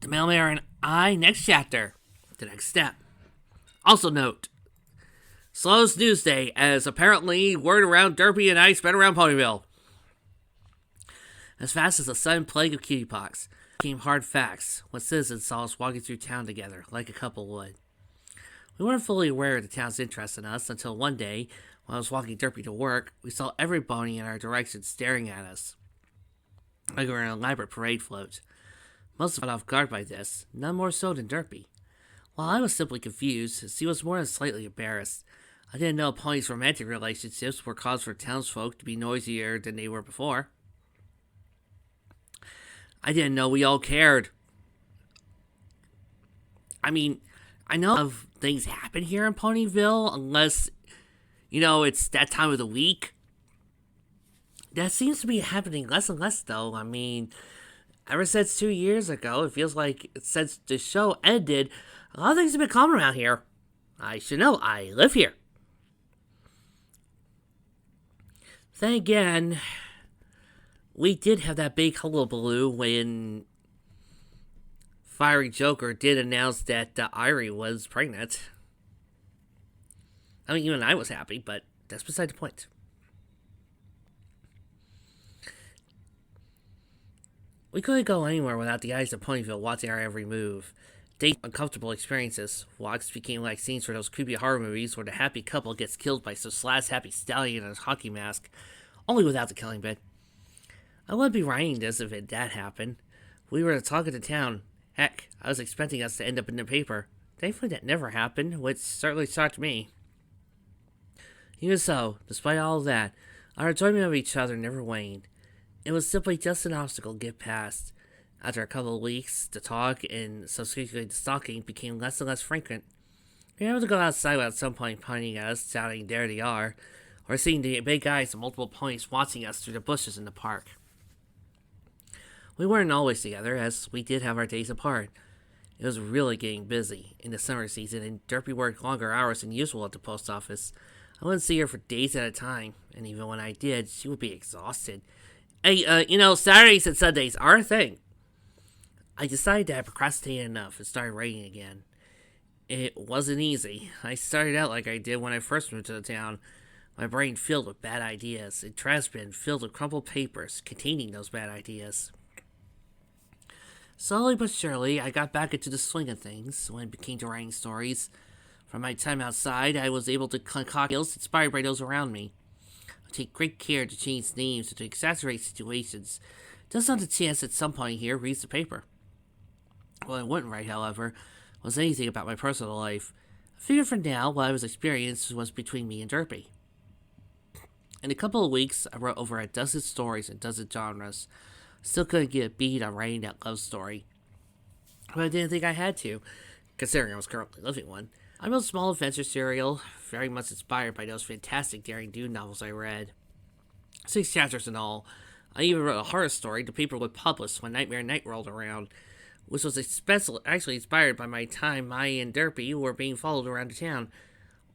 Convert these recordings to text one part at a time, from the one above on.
The Mailmare and I, next chapter. The next step. Also note, slowest news day, as apparently word around Derby and I spread around Ponyville. As fast as the sudden plague of cutie-pox came hard facts when citizens saw us walking through town together, like a couple would. We weren't fully aware of the town's interest in us until one day, when I was walking Derby to work, we saw everybody in our direction staring at us, like we were an elaborate parade float. Most of us caught off guard by this, none more so than Derpy. While I was simply confused, she was more than slightly embarrassed. I didn't know ponies' romantic relationships were cause for townsfolk to be noisier than they were before. I didn't know we all cared. I mean, I know of things happen here in Ponyville, unless, it's that time of the week. That seems to be happening less and less, though. I mean, ever since 2 years ago, it feels like since the show ended, a lot of things have been common around here. I should know, I live here. Then again, we did have that big hullabaloo when Fiery Joker did announce that Irie was pregnant. I mean, even I was happy, but that's beside the point. We couldn't go anywhere without the eyes of Ponyville watching our every move. Daily uncomfortable experiences. Walks became like scenes from those creepy horror movies where the happy couple gets killed by some happy stallion in a hockey mask, only without the killing bit. I wouldn't be writing this if that happened. We were the talk of the town. Heck, I was expecting us to end up in the paper. Thankfully that never happened, which certainly shocked me. Even so, despite all of that, our enjoyment of each other never waned. It was simply just an obstacle to get past. After a couple of weeks, the talk and subsequently the stalking became less and less frequent. We were able to go outside without some point pointing at us, shouting, "There they are," or seeing the big eyes of multiple ponies watching us through the bushes in the park. We weren't always together, as we did have our days apart. It was really getting busy in the summer season, and Derpy worked longer hours than usual at the post office. I wouldn't see her for days at a time, and even when I did, she would be exhausted. Hey, Saturdays and Sundays are a thing. I decided that I procrastinated enough and started writing again. It wasn't easy. I started out like I did when I first moved to the town. My brain filled with bad ideas, a trash bin filled with crumpled papers containing those bad ideas. Slowly but surely, I got back into the swing of things when it came to writing stories. From my time outside, I was able to concoct tales inspired by those around me. I take great care to change names and to exaggerate situations, just on the chance that some point here reads the paper. What I wouldn't write, however, was anything about my personal life. I figured for now, what I was experiencing was between me and Derpy. In a couple of weeks, I wrote over a dozen stories in a dozen genres. Still couldn't get a beat on writing that love story, but I didn't think I had to, considering I was currently living one. I wrote small adventure serial, very much inspired by those fantastic Daring Do novels I read. 6 chapters in all. I even wrote a horror story the paper would publish when Nightmare and Night rolled around, which was actually inspired by my time I and Derpy were being followed around the town.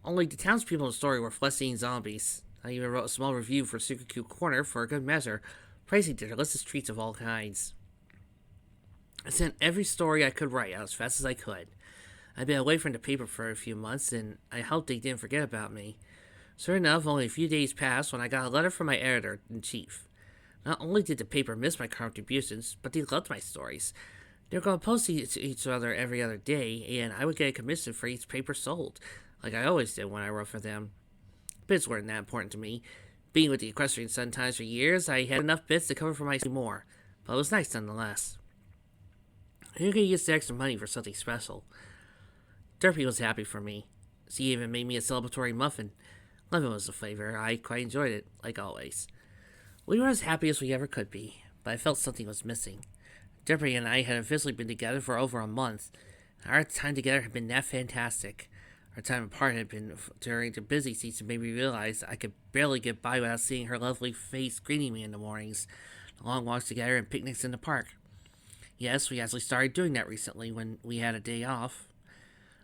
Only the townspeople in the story were flesh-eating zombies. I even wrote a small review for Super Cute Corner for a good measure, praising the delicious treats of all kinds. I sent every story I could write out as fast as I could. I'd been away from the paper for a few months, and I hoped they didn't forget about me. Sure enough, only a few days passed when I got a letter from my editor-in-chief. Not only did the paper miss my contributions, but they loved my stories. They were going to post each other every other day, and I would get a commission for each paper sold, like I always did when I wrote for them. Bits weren't that important to me. Being with the Equestrian Sun Times for years, I had enough bits to cover for my more, but it was nice nonetheless. I could use the extra money for something special. Derpy was happy for me. She even made me a celebratory muffin. Lemon was the flavor. I quite enjoyed it, like always. We were as happy as we ever could be, but I felt something was missing. Derpy and I had officially been together for over a month. Our time together had been that fantastic. Our time apart had been during the busy season made me realize I could barely get by without seeing her lovely face greeting me in the mornings, the long walks together and picnics in the park. Yes, we actually started doing that recently when we had a day off.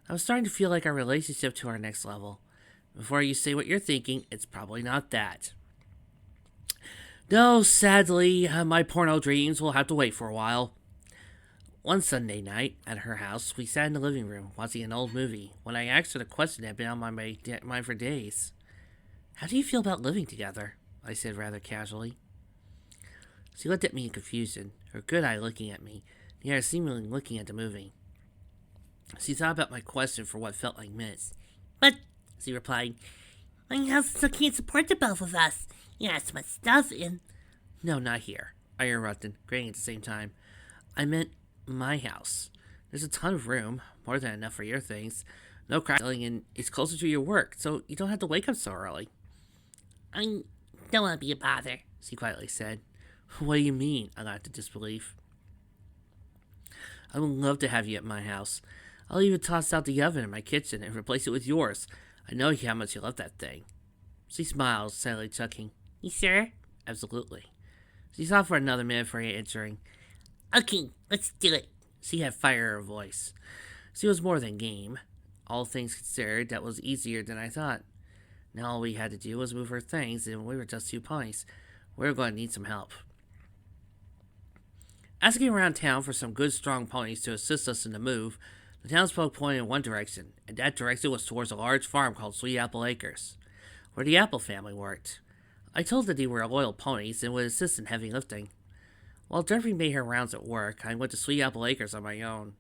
I was starting to feel like our relationship to our next level. Before you say what you're thinking, it's probably not that. No, sadly, my porno dreams will have to wait for a while. One Sunday night at her house, we sat in the living room watching an old movie when I asked her the question that had been on my mind for days. How do you feel about living together? I said rather casually. She looked at me in confusion, her good eye looking at me, the other seemingly looking at the movie. She thought about my question for what felt like minutes. But, she replied, my house still can't support the both of us. You have so much stuff in. No, not here, I interrupted, grinning at the same time. I meant my house. There's a ton of room, more than enough for your things. No crack ceiling, and it's closer to your work, so you don't have to wake up so early. I don't want to be a bother, she quietly said. What do you mean? I laughed in disbelief. I would love to have you at my house. I'll even toss out the oven in my kitchen and replace it with yours. I know how much you love that thing. She smiled, sadly chuckling. You sure? Absolutely. She thought for another minute before answering. Okay, let's do it. She had fire in her voice. She was more than game. All things considered, that was easier than I thought. Now all we had to do was move her things, and we were just 2 ponies. We were going to need some help. Asking around town for some good, strong ponies to assist us in the move, the townsfolk pointed in one direction, and that direction was towards a large farm called Sweet Apple Acres, where the Apple family worked. I told that they were loyal ponies and would assist in heavy lifting. While Derpy made her rounds at work, I went to Sweet Apple Acres on my own.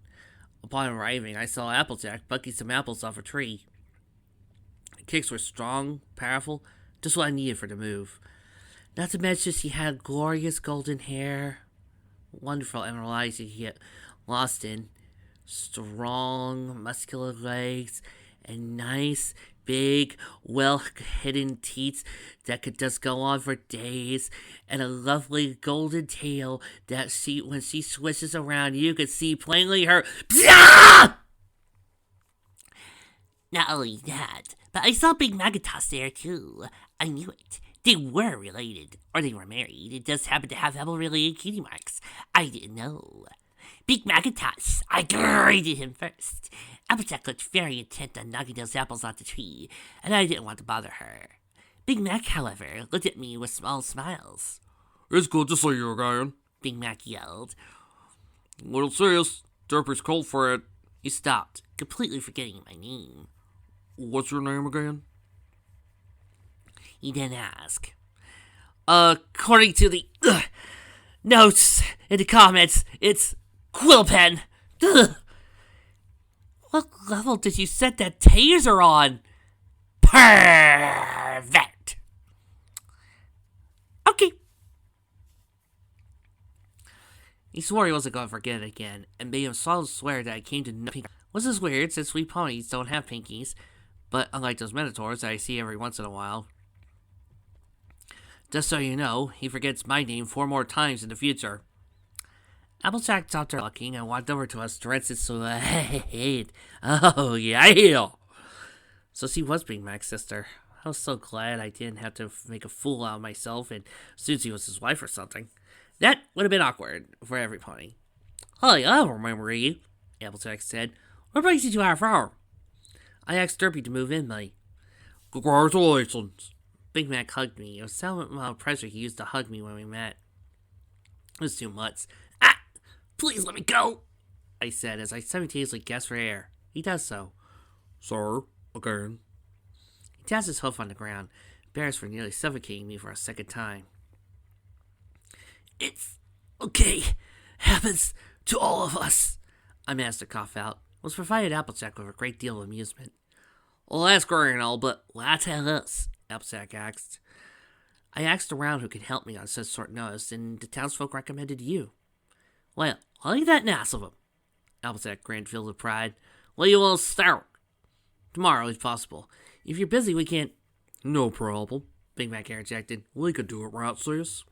Upon arriving, I saw Applejack bucking some apples off a tree. The kicks were strong, powerful, just what I needed for the move. Not to mention she had glorious golden hair, wonderful emerald eyes you get lost in, strong, muscular legs, and nice, big, well-hidden teeth that could just go on for days, and a lovely golden tail that when she swishes around, you could see plainly her. Not only that, but I saw Big Magatos there too. I knew it. They were related, or they were married. It just happened to have apple-related cutie marks. I didn't know. Big Magatos, I greeted him first. Applejack looked very intent on knocking those apples off the tree, and I didn't want to bother her. Big Mac, however, looked at me with small smiles. It's good to see you again, Big Mac yelled. Little sis, Derpy's cold for it. He stopped, completely forgetting my name. What's your name again? He didn't ask. According to the notes in the comments, it's Quillpen. Ugh. What level did you set that taser on? Perfect. Okay. He swore he wasn't going to forget it again, and made him solemnly swear that I came to know. Was this weird, since we ponies don't have pinkies, but unlike those minotaurs that I see every once in a while. Just so you know, he forgets my name 4 more times in the future. Applejack stopped her looking and walked over to us, dressed so oh yeah. So she was Big Mac's sister. I was so glad I didn't have to make a fool out of myself and Susie was his wife or something. That would have been awkward for every pony. Hi, I remember you, Applejack said. What brings you to our farm? I asked Derpy to move in, buddy. Congratulations. Big Mac hugged me. It was so much pressure he used to hug me when we met. It was too much. Please let me go, I said as I simultaneously gasped for air. He does so. Sir, again. He taps his hoof on the ground, embarrassed for nearly suffocating me for a second time. It's okay. Happens to all of us, I managed to cough out. Was provided Applejack with a great deal of amusement. Well, that's great and all, but why tell us? Applejack asked. I asked around who could help me on such short notice, and the townsfolk recommended you. Well, I'll leave that nice of 'em. Applejack grinned, filled with pride. Well, you will start tomorrow, if possible. If you're busy, we can't. No problem, Big Mac interjected. We could do it right, sis.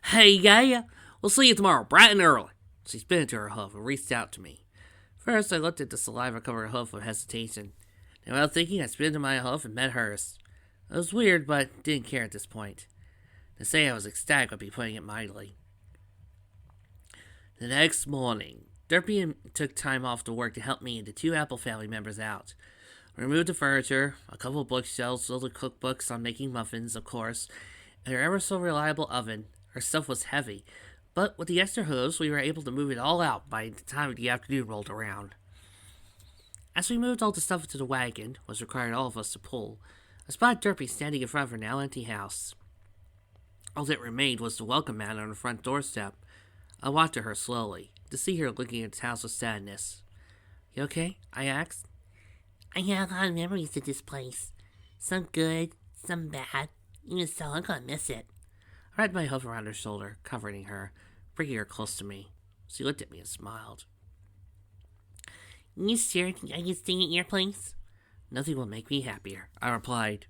Hey, yeah. We'll see you tomorrow, bright and early. She spit into her hoof and reached out to me. First, I looked at the saliva-covered hoof with hesitation. And without thinking, I spit into my hoof and met hers. It was weird, but didn't care at this point. To say I was ecstatic would be putting it mildly. The next morning, Derpy took time off to work to help me and the 2 Apple family members out. We removed the furniture, a couple of bookshelves, little cookbooks on making muffins, of course, and her ever so reliable oven. Her stuff was heavy, But with the extra hose, we were able to move it all out by the time the afternoon rolled around. As we moved all the stuff into the wagon, which required all of us to pull, I spotted Derpy standing in front of her now empty house. All that remained was the welcome mat on the front doorstep. I walked to her slowly, to see her looking at the house with sadness. "You okay?" I asked. "I have a lot of memories of this place. Some good, some bad. Even so, I'm gonna miss it." I wrapped my hoof around her shoulder, comforting her, bringing her close to me. She looked at me and smiled. "You sure I can stay at your place?" "Nothing will make me happier," I replied.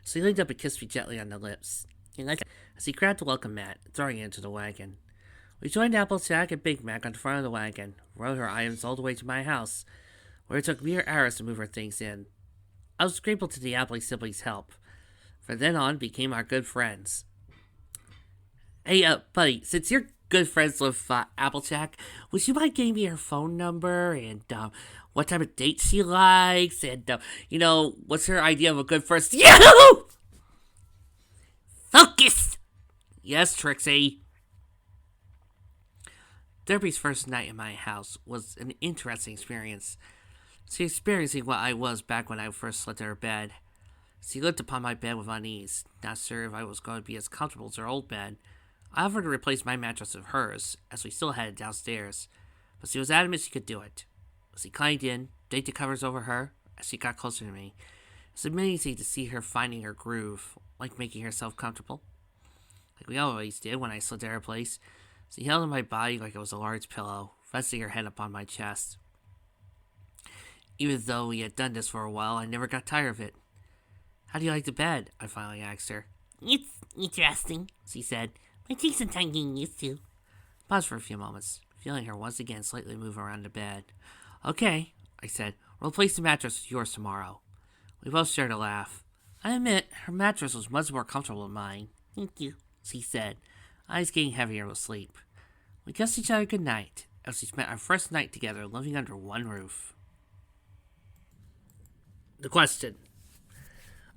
She leaned up and kissed me gently on the lips. As he grabbed the welcome mat, throwing it into the wagon. We joined Applejack and Big Mac on the front of the wagon, rode her items all the way to my house, where it took mere hours to move her things in. I was grateful to the Appley siblings' help. From then on, became our good friends. "Hey, buddy, since you're good friends with Applejack, would you mind giving me her phone number and what type of date she likes and what's her idea of a good first?" Yahoo! Focus! Yes, Trixie. Derby's first night in my house was an interesting experience. She experiencing what I was back when I first slept in her bed. She looked upon my bed with unease, not sure if I was going to be as comfortable as her old bed. I offered to replace my mattress with hers, as we still had it downstairs, but she was adamant she could do it. She climbed in, draped the covers over her, as she got closer to me. It was amazing to see her finding her groove, like making herself comfortable. Like we always did when I slept at her place, she held on my body like it was a large pillow, resting her head upon my chest. Even though we had done this for a while, I never got tired of it. "How do you like the bed?" I finally asked her. "It's interesting," she said. "It takes some time getting used to." Paused for a few moments, feeling her once again slightly move around the bed. "Okay," I said. "We'll replace the mattress with yours tomorrow." We both shared a laugh. I admit, her mattress was much more comfortable than mine. "Thank you," she said, eyes getting heavier with sleep. We kissed each other good night, as we spent our first night together living under one roof. The question.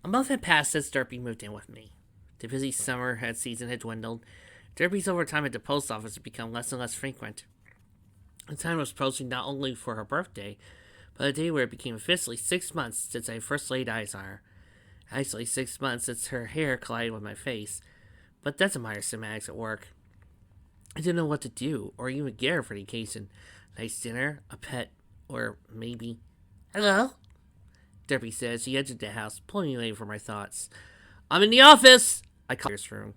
A month had passed since Derpy moved in with me. The busy summer season had dwindled. Derpy's overtime at the post office had become less and less frequent. The time was approaching not only for her birthday, but a day where it became officially 6 months since I first laid eyes on her. Actually, 6 months since her hair collided with my face, but that's a minor semantics at work. I didn't know what to do, or even get her for the occasion. A nice dinner, a pet, or maybe... "Hello?" Derpy said as she entered the house, pulling me away from my thoughts. "I'm in the office!" I called her room.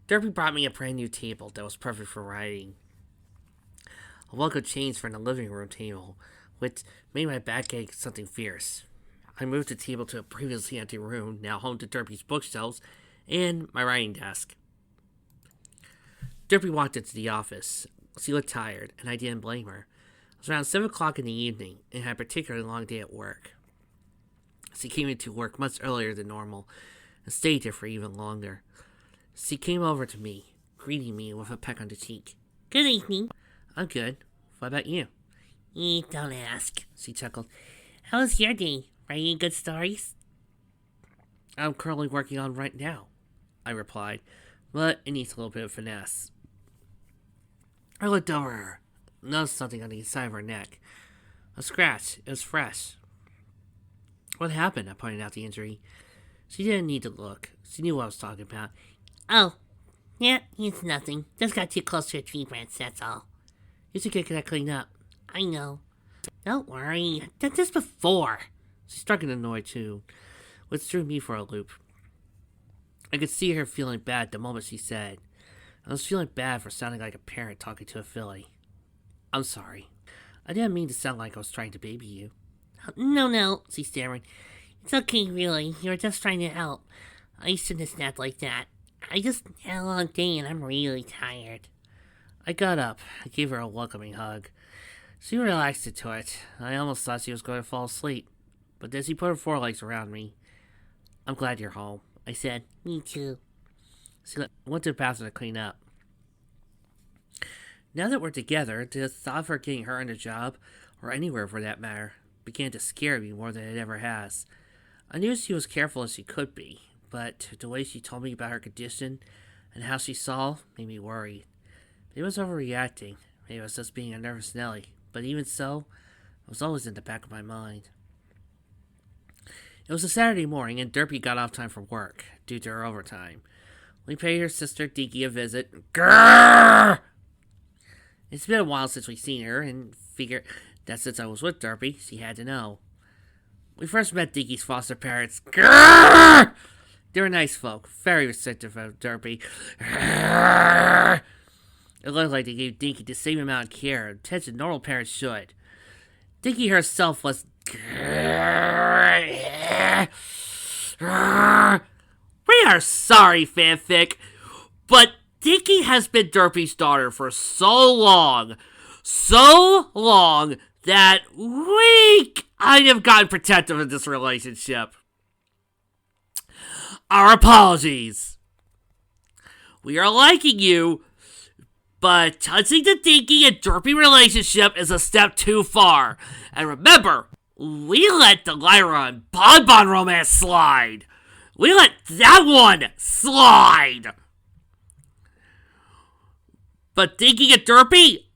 Derpy brought me a brand new table that was perfect for writing. A welcome change from the living room table, which made my back ache something fierce. I moved the table to a previously empty room, now home to Derpy's bookshelves, and my writing desk. Derpy walked into the office. She looked tired, and I didn't blame her. It was around 7 o'clock in the evening, and had a particularly long day at work. She came into work much earlier than normal, and stayed there for even longer. She came over to me, greeting me with a peck on the cheek. "Good evening." "I'm good. What about you?" Don't ask," she chuckled. "How was your day? Writing good stories?" "I'm currently working on right now," I replied, but it needs a little bit of finesse. I looked over her, noticed something on the side of her neck. A scratch. It was fresh. "What happened?" I pointed out the injury. She didn't need to look. She knew what I was talking about. "Oh, yeah, it's nothing. Just got too close to a tree branch, that's all." "You should get that cleaned up." "I know." "Don't worry. I've done this before." She struck an annoyed tune, which threw me for a loop. I could see her feeling bad the moment she said. I was feeling bad for sounding like a parent talking to a filly. "I'm sorry. I didn't mean to sound like I was trying to baby you." No, she stammered. "It's okay, really. You were just trying to help. I shouldn't have snapped like that. I just had a long day and I'm really tired." I got up. I gave her a welcoming hug. She relaxed into it. I almost thought she was going to fall asleep, but then she put her forelegs around me. "I'm glad you're home," I said. "Me too." She went to the bathroom to clean up. Now that we're together, the thought of her getting hurt on the job, or anywhere for that matter, began to scare me more than it ever has. I knew she was careful as she could be, but the way she told me about her condition and how she saw made me worried. Maybe I was overreacting. Maybe I was just being a nervous Nelly. But even so, it was always in the back of my mind. It was a Saturday morning, and Derpy got off time from work, due to her overtime. We paid her sister Dinky a visit. Grrrr! It's been a while since we've seen her, and figured that since I was with Derpy, she had to know. We first met Dinky's foster parents. Grrrr! They were nice folk, very receptive of Derpy. Grrrr! It looked like they gave Dinky the same amount of care and attention normal parents should. Dinky herself was... We are sorry, fanfic, but Dinky has been Derpy's daughter for so long that we kind of gotten protective of this relationship. Our apologies. We are liking you, but touching the Dinky and Derpy relationship is a step too far. And remember, we let the Lyra and Bonbon romance slide. We let that one slide. But Dinky and Derpy?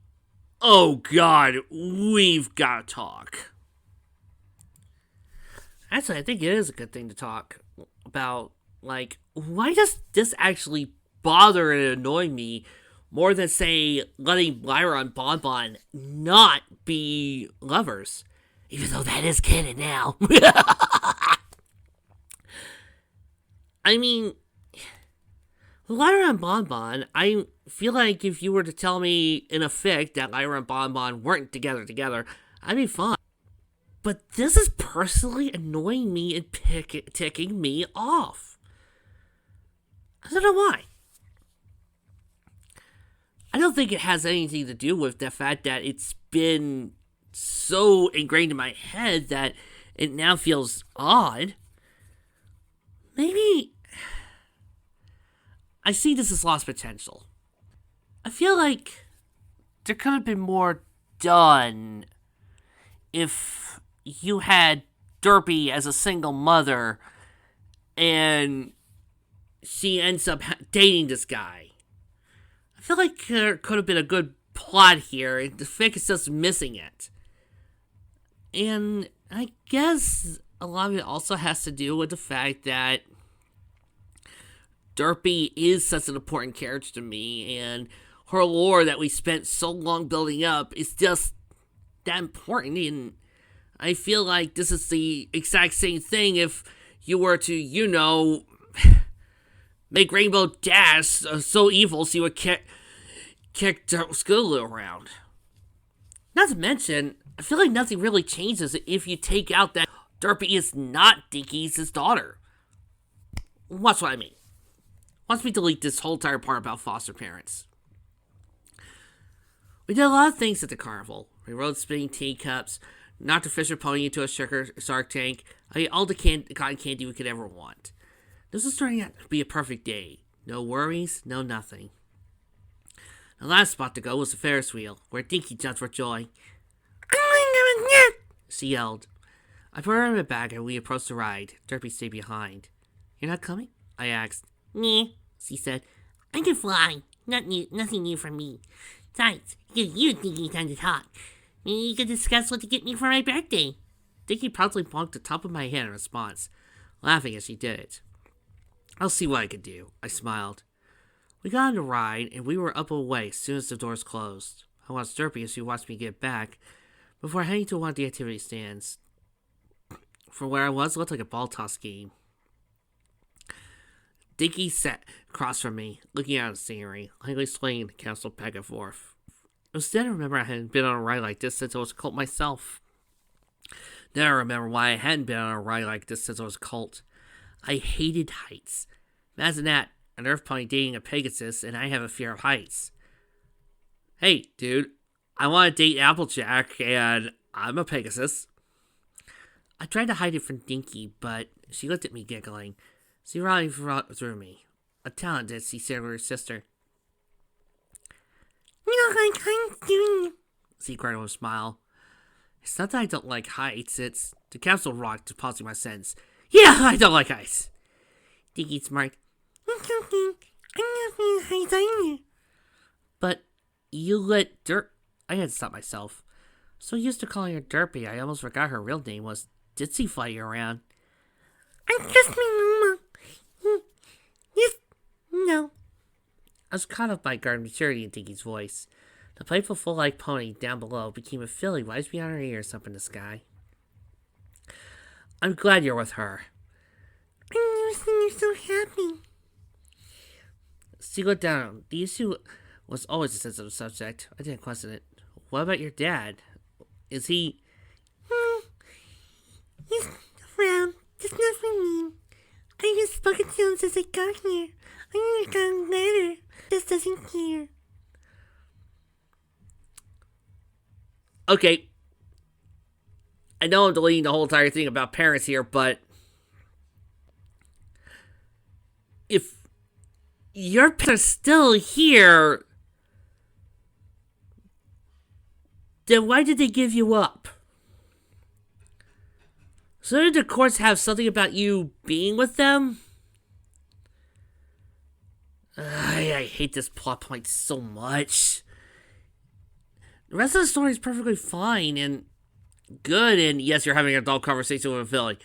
Oh God, we've got to talk. Actually, I think it is a good thing to talk about. Like, why does this actually bother and annoy me more than, say, letting Lyra and Bonbon not be lovers? Even though that is canon now. I mean, Lyra and Bonbon, I feel like if you were to tell me in a fic that Lyra and Bonbon weren't together, I'd be fine. But this is personally annoying me and ticking me off. I don't know why. I don't think it has anything to do with the fact that it's been so ingrained in my head that it now feels odd. Maybe I see this as lost potential. I feel like there could have been more done if you had Derpy as a single mother and she ends up dating this guy. I feel like there could have been a good plot here, and the fic is just missing it. And I guess a lot of it also has to do with the fact that Derpy is such an important character to me, and her lore that we spent so long building up is just that important, and I feel like this is the exact same thing if you were to, make Rainbow Dash so evil so you would kick Skulu around. Not to mention, I feel like nothing really changes if you take out that Derpy is not Dinky's daughter. Watch what I mean. Watch me delete this whole entire part about foster parents. We did a lot of things at the carnival. We rode spinning teacups, knocked a Fisher pony into a shark tank. I ate all the cotton candy we could ever want. This was turning out to be a perfect day. No worries, no nothing. The last spot to go was the Ferris wheel, where Dinky jumped for joy. She yelled. I put her in my bag and we approached the ride. Derpy stayed behind. You're not coming? I asked. Nah, she said. I can fly. Nothing new from me. Besides, it gives you Dinky time to talk. Maybe you could discuss what to get me for my birthday. Dinky proudly bonked the top of my head in response, laughing as she did it. I'll see what I can do, I smiled. We got on the ride, and we were up away as soon as the doors closed. I watched Derpy as she watched me get back, before heading to one of the activity stands. From where I was, it looked like a ball toss game. Dinky sat across from me, looking out at the scenery, lightly swinging the castle back and forth. It was then I remember I hadn't been on a ride like this since I was a cult myself. Then I remember why I hadn't been on a ride like this since I was a cult. I hated heights. Imagine that, an Earth pony dating a Pegasus, and I have a fear of heights. Hey, dude, I want to date Applejack, and I'm a Pegasus. I tried to hide it from Dinky, but she looked at me giggling. She ran through me. A talent that she said to her sister. You don't like heights, do you? She cried with a smile. It's not that I don't like heights, it's the capsule rocked, pausing my sentence. Yeah, I don't like heights. Dinky smirked. It's okay. I'm not being heights either. But You let Dirt. I had to stop myself. So used to calling her Derpy, I almost forgot her real name was Ditzy flying around. I'm just my mama. Yes, no. I was caught off by guard maturity in Dinky's voice. The playful full-like pony down below became a filly wise beyond her ears up in the sky. I'm glad you're with her. I never seen you so happy. She looked down. The issue was always a sensitive subject. I didn't question it. What about your dad? Is he... He's around. Just nothing mean. I just spoken to him since I got here. I never got a letter. Just doesn't care. Okay. I know I'm deleting the whole entire thing about parents here, but... if your parents are still here... then why did they give you up? So did the courts have something about you being with them? I hate this plot point so much. The rest of the story is perfectly fine and good, and yes, you're having an adult conversation with a filly.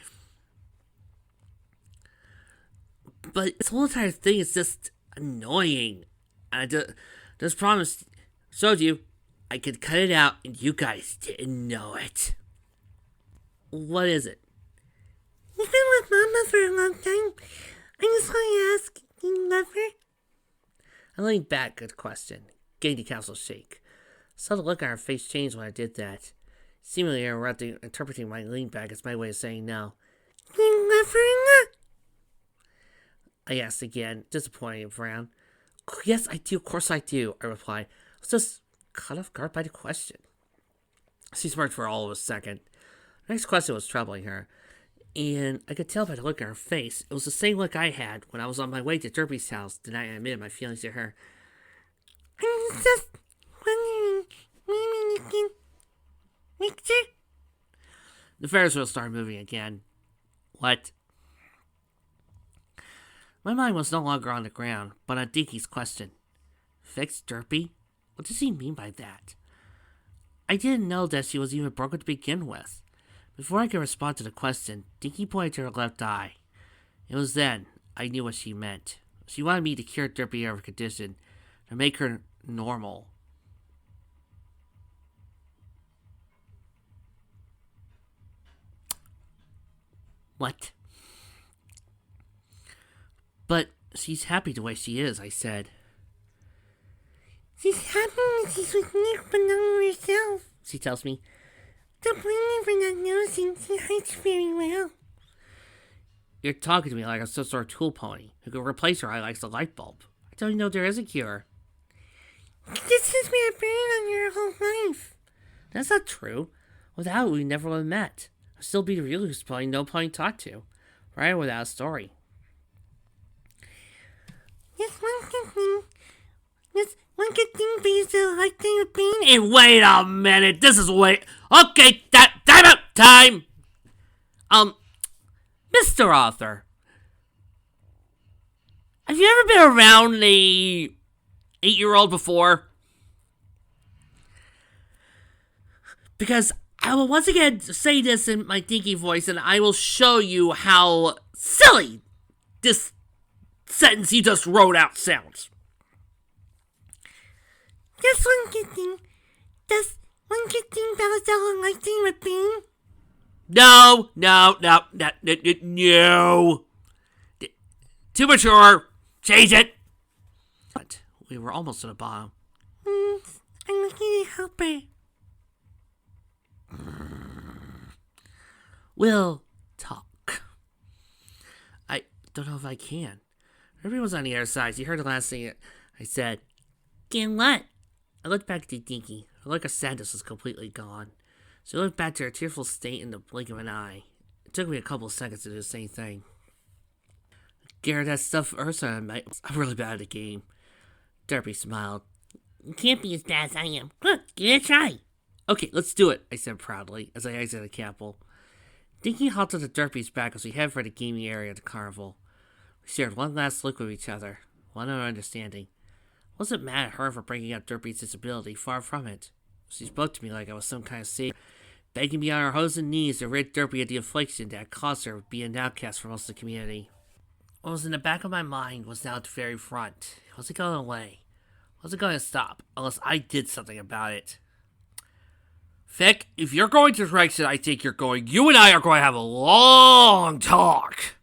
But this whole entire thing is just annoying. And I just promised, showed you, I could cut it out, and you guys didn't know it. What is it? You've been with Mama for a long time. I just want to ask, do you love her? I leaned back, good question. Getting the council shake. Saw the look on her face change when I did that. Seemingly interpreting my lean back as my way of saying no. Do you love her or not? I asked again, disappointed and frowned. Yes, I do. Of course I do, I replied. I was just caught off guard by the question. She smirked for all of a second. The next question was troubling her, and I could tell by the look on her face. It was the same look I had when I was on my way to Derpy's house the night I admitted my feelings to her. I'm just wondering, maybe you can mix her? The Ferris wheel started moving again. What? My mind was no longer on the ground, but on Dinky's question. Fix Derpy? What does he mean by that? I didn't know that she was even broken to begin with. Before I could respond to the question, Dinky pointed to her left eye. It was then I knew what she meant. She wanted me to cure Derpy of her condition, to make her normal. What? But she's happy the way she is, I said. She's happy when she's with Nick, but not with herself, she tells me. Don't blame me for not noticing. She hides very well. You're talking to me like I'm some sort of tool pony who could replace her eye like a light bulb. I don't even know there is a cure. This has been a burden on your whole life. That's not true. Without it, we never would have met. I'd still be the realest pony no pony talked to. Right without a story. Just one good thing. Just one good thing for you to like thing of being. Hey, wait a minute. This is way. Okay, time out. Time. Mr. Author. Have you ever been around a 8-year-old before? Because I will once again say this in my dinky voice, and I will show you how silly this sentence you just wrote out sounds. Just one good thing. Just one good thing about a like thing with being. No. Too mature. Change it. But we were almost at the bottom. I'm looking to help her. We'll talk. I don't know if I can. Everyone's on the other side. You heard the last thing I said. Can what? I looked back at Dinky. Her look of sadness was completely gone. She looked back to her tearful state in the blink of an eye. It took me a couple of seconds to do the same thing. Garrett, that stuff Ursa and I'm really bad at the game. Derpy smiled. You can't be as bad as I am. Good, give it a try. Okay, let's do it, I said proudly, as I exited the chapel. Dinky halted at Derpy's back as we headed for the gaming area of the carnival. We shared one last look with each other, one of our understanding. wasn't mad at her for bringing up Derpy's disability, far from it. She spoke to me like I was some kind of savior, begging me on her hands and knees to rid Derpy of the affliction that caused her to be an outcast from most of the community. What was in the back of my mind was now at the very front. It wasn't going away. It wasn't going to stop, unless I did something about it. Vic, if you're going to the direction I think you're going, you and I are going to have a long talk.